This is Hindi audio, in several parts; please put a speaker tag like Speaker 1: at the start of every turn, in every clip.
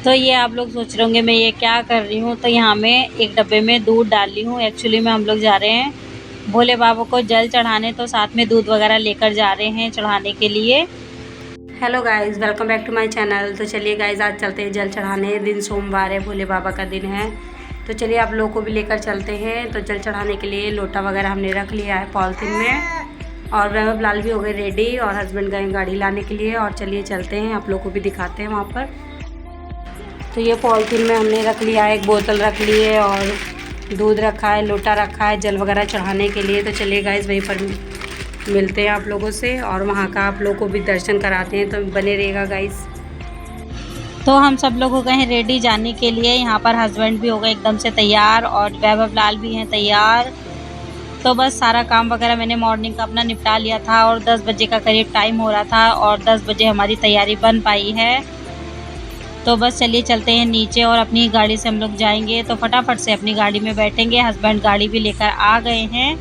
Speaker 1: तो ये आप लोग सोच रहे होंगे मैं ये क्या कर रही हूँ। तो यहाँ मैं एक डब्बे में दूध डाल रही हूँ। एक्चुअली में हम लोग जा रहे हैं भोले बाबा को जल चढ़ाने, तो साथ में दूध वगैरह लेकर जा रहे हैं चढ़ाने के लिए। Hello guys, welcome back to my channel. तो चलिए गाइस, आज चलते हैं जल चढ़ाने। दिन सोमवार है, भोले बाबा का दिन है। तो चलिए आप लोगों को भी लेकर चलते हैं। तो जल चढ़ाने के लिए लोटा वगैरह हमने रख लिया है पॉलिथीन में, और वैभव लाल भी हो गए रेडी, और हस्बैंड गए गाड़ी लाने के लिए। और चलिए चलते हैं, आप लोगों को भी दिखाते हैं वहाँ पर। तो ये पॉलिथीन में हमने रख लिया है, एक बोतल रख ली है, और दूध रखा है, लोटा रखा है जल वगैरह चढ़ाने के लिए। तो चलिए गाइस, वहीं पर मिलते हैं आप लोगों से, और वहाँ का आप लोगों को भी दर्शन कराते हैं। तो बने रहेगा गाइस। तो हम सब लोग हो गए हैं रेडी जाने के लिए। यहाँ पर हस्बैंड भी हो गए एकदम से तैयार, और वैभव लाल भी हैं तैयार। तो बस सारा काम वगैरह मैंने मॉर्निंग का अपना निपटा लिया था, और 10 बजे का करीब टाइम हो रहा था, और 10 बजे हमारी तैयारी बन पाई है। तो बस चलिए चलते हैं नीचे, और अपनी गाड़ी से हम लोग जाएंगे। तो फटाफट से अपनी गाड़ी में बैठेंगे। हस्बैंड गाड़ी भी लेकर आ गए हैं।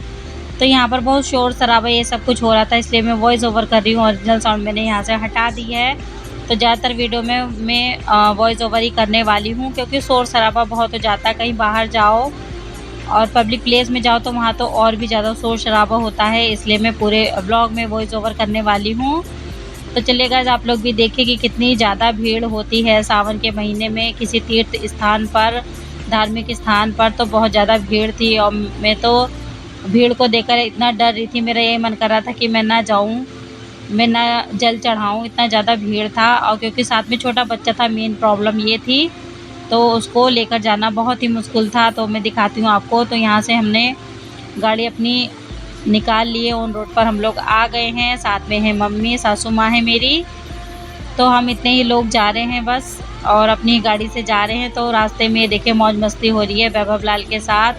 Speaker 1: तो यहाँ पर बहुत शोर शराबा ये सब कुछ हो रहा था, इसलिए मैं वॉइस ओवर कर रही हूँ। ओरिजिनल साउंड मैंने यहाँ से हटा दी है। तो ज़्यादातर वीडियो में मैं वॉइस ओवर ही करने वाली हूँ, क्योंकि शोर शराबा बहुत हो जाता है। कहीं बाहर जाओ और पब्लिक प्लेस में जाओ तो वहाँ तो और भी ज़्यादा शोर शराबा होता है, इसलिए मैं पूरे ब्लॉग में वॉइस ओवर करने वाली हूँ। तो चलिए गाइस, आप लोग भी देखिए कि कितनी ज़्यादा भीड़ होती है सावन के महीने में किसी तीर्थ स्थान पर, धार्मिक स्थान पर। तो बहुत ज़्यादा भीड़ थी, और मैं तो भीड़ को देखकर इतना डर रही थी। मेरा ये मन कर रहा था कि मैं ना जाऊं, मैं ना जल चढ़ाऊं, इतना ज़्यादा भीड़ था। और क्योंकि साथ में छोटा बच्चा था, मेन प्रॉब्लम ये थी, तो उसको लेकर जाना बहुत ही मुश्किल था। तो मैं दिखाती हूँ आपको। तो यहाँ से हमने गाड़ी अपनी निकाल लिए, ऑन रोड पर हम लोग आ गए हैं। साथ में है मम्मी, सासू माँ है मेरी। तो हम इतने ही लोग जा रहे हैं बस, और अपनी गाड़ी से जा रहे हैं। तो रास्ते में देखिए मौज मस्ती हो रही है वैभव लाल के साथ,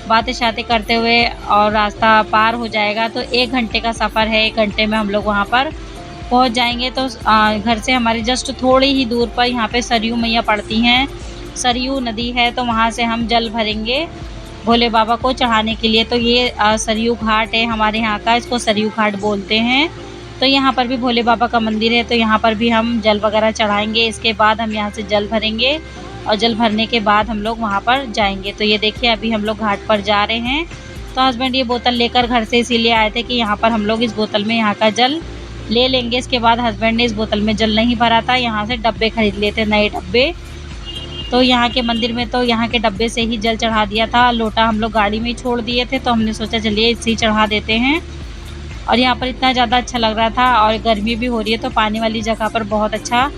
Speaker 1: बातें शातें करते हुए, और रास्ता पार हो जाएगा। तो 1 घंटे का सफ़र है, 1 घंटे में हम लोग वहाँ पर पहुँच जाएंगे। तो घर से हमारे जस्ट थोड़ी ही दूर पर यहाँ पे सरयू मैया पड़ती हैं, सरयू नदी है। तो वहाँ से हम जल भरेंगे भोले बाबा को चढ़ाने के लिए। तो ये सरयू घाट है हमारे यहाँ का, इसको सरयू घाट बोलते हैं। तो यहाँ पर भी भोले बाबा का मंदिर है, तो यहाँ पर भी हम जल वगैरह चढ़ाएंगे। इसके बाद हम यहाँ से जल भरेंगे, और जल भरने के बाद हम लोग वहाँ पर जाएंगे। तो ये देखिए अभी हम लोग घाट पर जा रहे हैं। तो हस्बैंड ये बोतल लेकर घर से इसीलिए आए थे कि यहाँ पर हम लोग इस बोतल में यहाँ का जल ले लेंगे। इसके बाद हस्बैंड ने इस बोतल में जल नहीं भरा था, यहाँ से डब्बे खरीद लिए थे, नए डब्बे। तो यहाँ के मंदिर में तो यहाँ के डब्बे से ही जल चढ़ा दिया था। लोटा हम लोग गाड़ी में ही छोड़ दिए थे, तो हमने सोचा चलिए इसे ही चढ़ा देते हैं। और यहाँ पर इतना ज़्यादा अच्छा लग रहा था, और गर्मी भी हो रही है, तो पानी वाली जगह पर बहुत अच्छा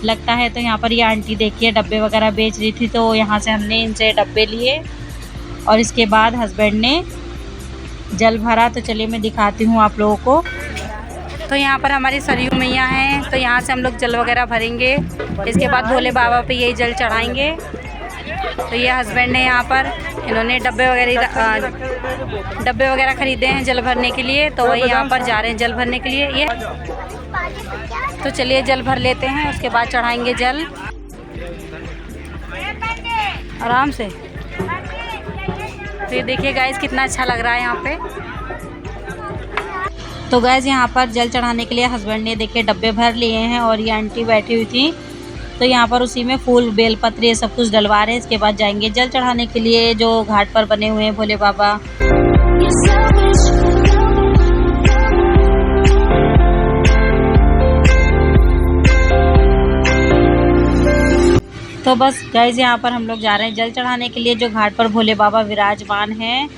Speaker 1: लगता है। तो यहाँ पर ये आंटी देखिए डब्बे वगैरह बेच रही थी, तो यहाँ से हमने इनसे डब्बे लिए, और इसके बाद हस्बैंड ने जल भरा। तो चलिए मैं दिखाती हूँ आप लोगों को। तो यहाँ पर हमारी सरयू मैया हैं, तो यहाँ से हम लोग जल वगैरह भरेंगे। इसके बाद भोले बाबा पे यही जल चढ़ाएंगे। तो ये हस्बैंड ने यहाँ पर इन्होंने डब्बे वगैरह ख़रीदे हैं जल भरने के लिए। तो वही यहाँ पर जा रहे हैं जल भरने के लिए ये। तो चलिए जल भर लेते हैं, उसके बाद चढ़ाएंगे जल आराम से। तो ये देखिए गाइस कितना अच्छा लग रहा है यहाँ पे। तो गैस यहाँ पर जल चढ़ाने के लिए हस्बैंड ने देखिए डब्बे भर लिए हैं, और ये आंटी बैठी हुई थी, तो यहाँ पर उसी में फूल बेलपत्र ये सब कुछ डलवा रहे हैं। इसके बाद जाएंगे जल चढ़ाने के लिए, जो घाट पर बने हुए हैं भोले बाबा। तो बस गैस यहाँ पर हम लोग जा रहे हैं जल चढ़ाने के लिए, जो घाट पर भोले बाबा विराजमान हैं।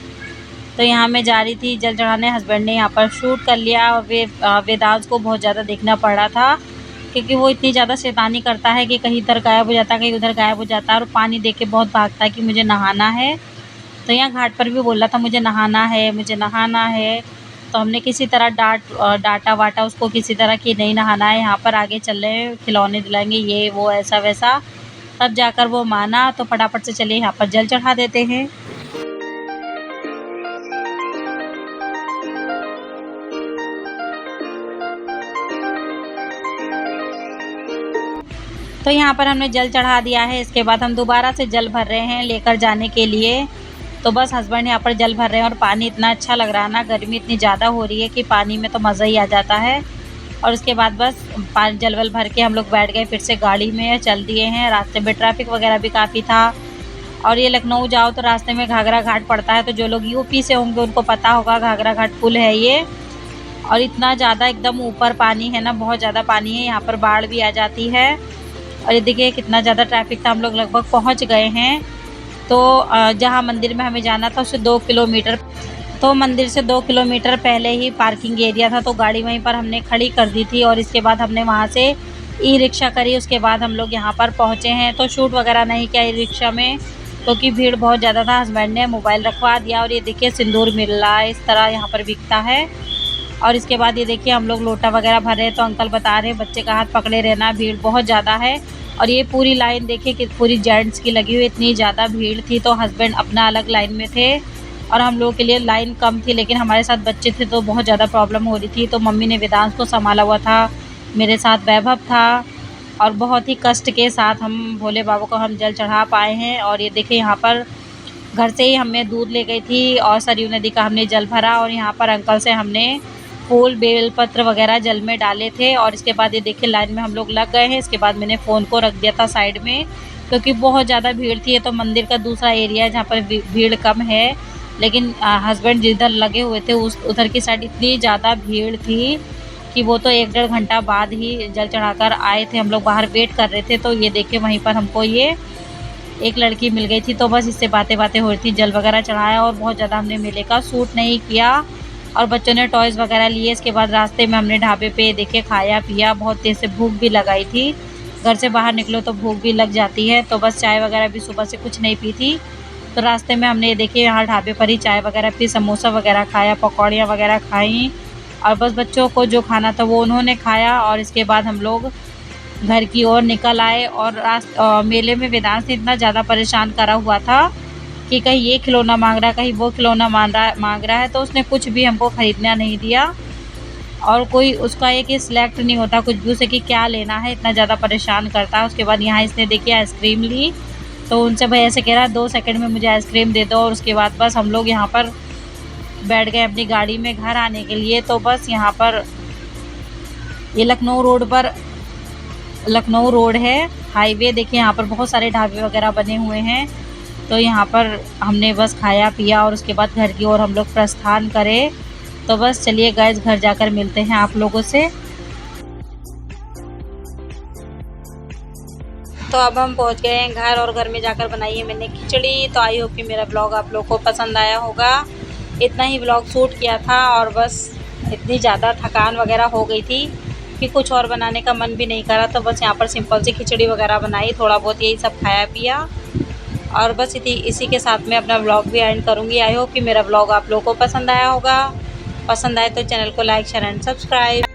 Speaker 1: तो यहाँ मैं जा रही थी जल चढ़ाने, हस्बैंड ने यहाँ पर शूट कर लिया। और वेदांश को बहुत ज़्यादा देखना पड़ रहा था, क्योंकि वो इतनी ज़्यादा शैतानी करता है कि कहीं इधर गायब हो जाता है, कहीं उधर गायब हो जाता है, और पानी देख के बहुत भागता है कि मुझे नहाना है। तो यहाँ घाट पर भी बोल रहा था मुझे नहाना है, मुझे नहाना है। तो हमने किसी तरह डांटा वाटा उसको किसी तरह कि नहीं नहाना है, यहाँ पर आगे चल रहे हैं, खिलौने दिलाएंगे, ये वो ऐसा वैसा। तब जाकर वो माना। तो फटाफट से चलिए यहाँ पर जल चढ़ा देते हैं। तो यहाँ पर हमने जल चढ़ा दिया है। इसके बाद हम दोबारा से जल भर रहे हैं लेकर जाने के लिए। तो बस हस्बैंड यहाँ पर जल भर रहे हैं, और पानी इतना अच्छा लग रहा है ना, गर्मी इतनी ज़्यादा हो रही है कि पानी में तो मज़ा ही आ जाता है। और उसके बाद बस जल वल भर के हम लोग बैठ गए फिर से गाड़ी में, चल दिए हैं। रास्ते में ट्रैफिक वगैरह भी काफ़ी था। और ये लखनऊ जाओ तो रास्ते में घाघरा घाट पड़ता है, तो जो लोग यूपी से होंगे उनको पता होगा, घाघरा घाट पुल है ये। और इतना ज़्यादा एकदम ऊपर पानी है ना, बहुत ज़्यादा पानी है, यहाँ पर बाढ़ भी आ जाती है। और ये देखिए कितना ज़्यादा ट्रैफिक था। हम लोग लगभग पहुँच गए हैं। तो जहाँ मंदिर में हमें जाना था उससे 2 किलोमीटर, तो मंदिर से 2 किलोमीटर पहले ही पार्किंग एरिया था, तो गाड़ी वहीं पर हमने खड़ी कर दी थी। और इसके बाद हमने वहाँ से ई रिक्शा करी, उसके बाद हम लोग यहाँ पर पहुँचे हैं। तो शूट वगैरह नहीं किया ई रिक्शा में, क्योंकि भीड़ बहुत ज़्यादा था। हस्बैंड ने मोबाइल रखवा दिया। और ये देखिए सिंदूर मिल रहा है, इस तरह यहाँ पर बिकता है। और इसके बाद ये देखिए हम लोग लोटा वगैरह भर रहे हैं, तो अंकल बता रहे हैं बच्चे का हाथ पकड़े रहना, भीड़ बहुत ज़्यादा है। और ये पूरी लाइन देखिए कि पूरी जेंट्स की लगी हुई, इतनी ज़्यादा भीड़ थी। तो हस्बैंड अपना अलग लाइन में थे और हम लोगों के लिए लाइन कम थी, लेकिन हमारे साथ बच्चे थे तो बहुत ज़्यादा प्रॉब्लम हो रही थी। तो मम्मी ने वेदांश को संभाला हुआ था, मेरे साथ वैभव था। और बहुत ही कष्ट के साथ हम भोले बाबा को हम जल चढ़ा पाए हैं। और ये देखिए यहाँ पर घर से ही हमें दूध ले गई थी और सरयू नदी का हमने जल भरा। और यहाँ पर अंकल से हमने फूल बेलपत्र वगैरह जल में डाले थे। और इसके बाद ये देखिए लाइन में हम लोग लग गए हैं। इसके बाद मैंने फ़ोन को रख दिया था साइड में, क्योंकि बहुत ज़्यादा भीड़ थी। ये तो मंदिर का दूसरा एरिया है जहाँ पर भीड़ कम है, लेकिन हस्बैंड जिधर लगे हुए थे उस उधर की साइड इतनी ज़्यादा भीड़ थी कि वो तो 1 डेढ़ घंटा बाद ही जल चढ़ाकर आए थे। हम लोग बाहर वेट कर रहे थे। तो ये देखिए वहीं पर हमको ये एक लड़की मिल गई थी, तो बस इससे बातें हो रही थी। जल वगैरह चढ़ाया और बहुत ज़्यादा हमने मेले का शूट नहीं किया। और बच्चों ने टॉयज़ वगैरह लिए। इसके बाद रास्ते में हमने ढाबे पे देखिए खाया पिया, बहुत तेज़ से भूख भी लगाई थी। घर से बाहर निकलो तो भूख भी लग जाती है, तो बस चाय वगैरह भी सुबह से कुछ नहीं पी थी। तो रास्ते में हमने देखिए यहाँ ढाबे पर ही चाय वगैरह पी, समोसा वगैरह खाया, पकौड़ियाँ वगैरह खाई। और बस बच्चों को जो खाना था वो उन्होंने खाया। और इसके बाद हम लोग घर की ओर निकल आए। और मेले में वेदांश ने इतना ज़्यादा परेशान करा हुआ था कि कहीं ये खिलौना मांग रहा है, कहीं वो खिलौना मांग रहा है, तो उसने कुछ भी हमको ख़रीदना नहीं दिया। और कोई उसका एक ही सिलेक्ट नहीं होता कुछ भी, उसे कि क्या लेना है, इतना ज़्यादा परेशान करता है। उसके बाद यहाँ इसने देखिए आइसक्रीम ली, तो उनसे भाई ऐसे कह रहा है 2 सेकंड में मुझे आइसक्रीम दे दो। और उसके बाद बस हम लोग यहाँ पर बैठ गए अपनी गाड़ी में घर आने के लिए। तो बस यहाँ पर ये लखनऊ रोड है, हाईवे। देखिए यहाँ पर बहुत सारे ढाबे वगैरह बने हुए हैं। तो यहाँ पर हमने बस खाया पिया और उसके बाद घर की ओर हम लोग प्रस्थान करें। तो बस चलिए गाइस घर जाकर मिलते हैं आप लोगों से। तो अब हम पहुँच गए हैं घर और घर में जाकर बनाई है मैंने खिचड़ी। तो आई होप कि मेरा ब्लॉग आप लोग को पसंद आया होगा। इतना ही ब्लॉग शूट किया था और बस इतनी ज़्यादा थकान वगैरह हो गई थी कि कुछ और बनाने का मन भी नहीं करा। तो बस यहाँ पर सिंपल सी खिचड़ी वगैरह बनाई, थोड़ा बहुत यही सब खाया पिया। और बस इसी के साथ में अपना ब्लॉग भी एंड करूँगी। आई होप कि मेरा ब्लॉग आप लोगों को पसंद आया होगा। पसंद आए तो चैनल को लाइक शेयर एंड सब्सक्राइब।